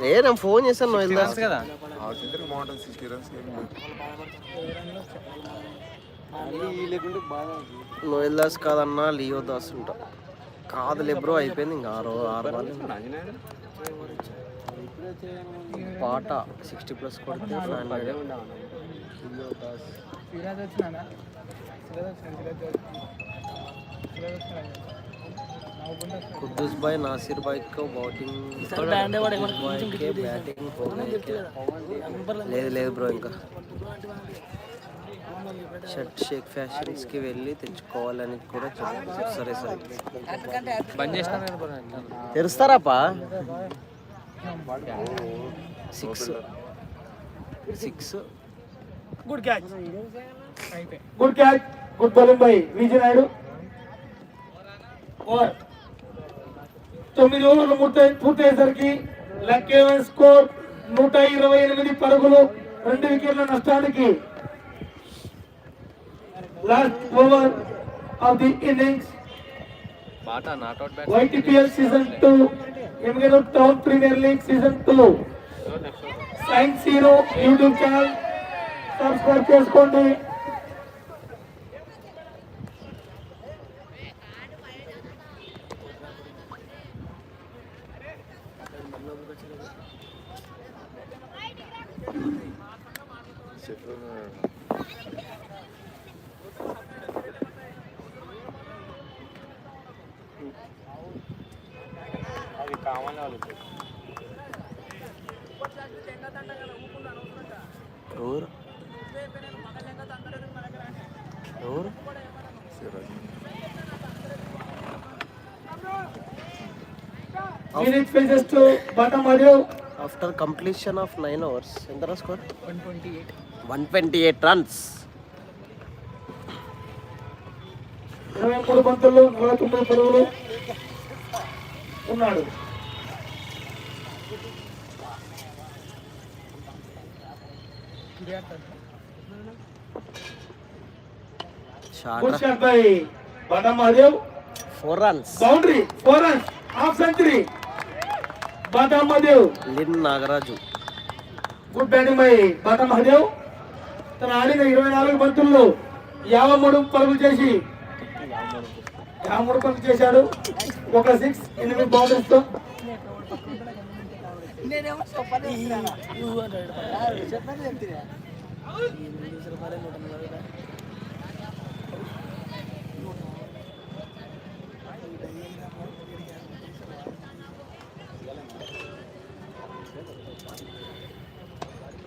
ఏ నేను ఫోన్ చేశాను నువ్వు వెళ్దా కదా నువ్వు వెళ్దాస్ కాదన్నా లియో దాస్ ఉంటా కాదులే బ్రో అయిపోయింది ఇంకా 6 బాల్ పాట 60+ కొడితే 500 లియో దాస్ कुद्दूस भाई नासिर भाई को बॉटिंग के बैटिंग లేదు బ్రో ఇంకా షర్ట్ షేక్ ఫ్యాషన్స్కి వెళ్ళి తెచ్చుకోవాలని కూడా సరే బంద్ చేసిన తెరుస్తారాపా 6 good catch good bowling by Vijay Naidu. 9 ఓవర్లు పూర్తయ్యేసరికి లక్కేవన్ స్కోర్ 128 పరుగులు 2 వికెట్ల నష్టానికి. Last over of the innings YTPL season 2 Yemmiganur town premier league season 2 science hero YouTube channel subscribe చేసుకోండి. After completion of 9 overs, ఎంత score? 128 runs. 23 బంతుల్లో 49 పరుగులు ఉన్నాడు. Shot by Bata Mahadev 4 runs. Boundary 4 runs half century Bata Mahadev. లిన్ Nagaraju good batting by Bata Mahadev. తన ఆడిన 24 బంతుల్లో 53 పరుగులు చేసి 53 పరుగులు చేశాడు. ఒక 6 8 బౌండరీస్ తో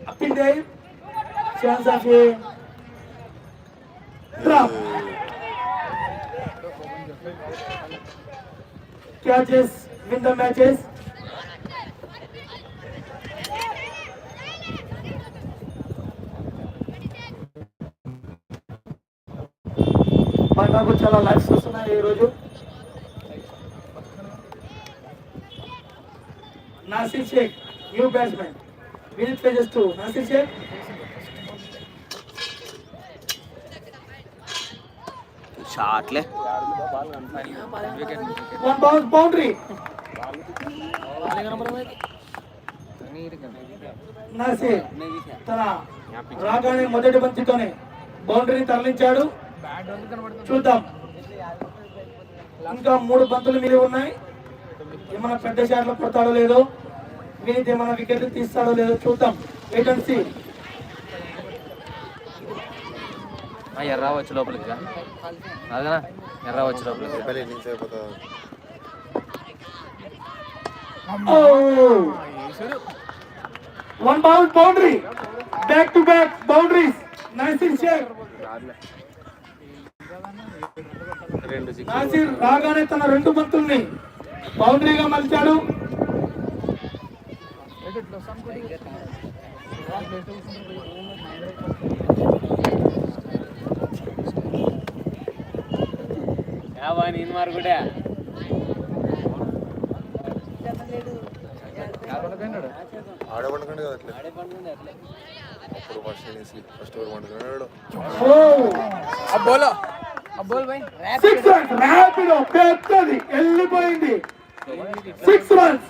up in there, chance of a drop. Catches win the matches. మనకు చాలా లైవ్స్ వస్తున్నాయి ఈ రోజు. Nasir Shaikh new batsmen visit pages 2 Nasir Shaikh షాట్లే 1 బౌన్స్ బౌండరీ. నాసిర్ తన రాగానే మొదటి బంతితోనే బౌండరీని తరలించాడు. చూద్దాం ఇంకా 3 బంతులు మిగిలి ఉన్నాయి. ఏమైనా పెద్ద షాట్లు కొడతాడో లేదో, వినీత్ ఏమైనా వికెట్లు తీస్తాడో లేదో చూద్దాం. Wait and see. ఎర్ర వచ్చి లోపలికి అదనా ఎర్ర వచ్చి లోపలికి 1 bounce boundary back to back boundaries. Nasir Shaikh Nasir రాగానే తన 2 బంతుల్ని బౌండరీగా మలిచాడు. ఆడపండుకండి కదా అట్లా అప్పుడు ఫస్ట్ ఓవర్ పండుకున్నాడు. వెళ్ళిపోయింది 6 runs.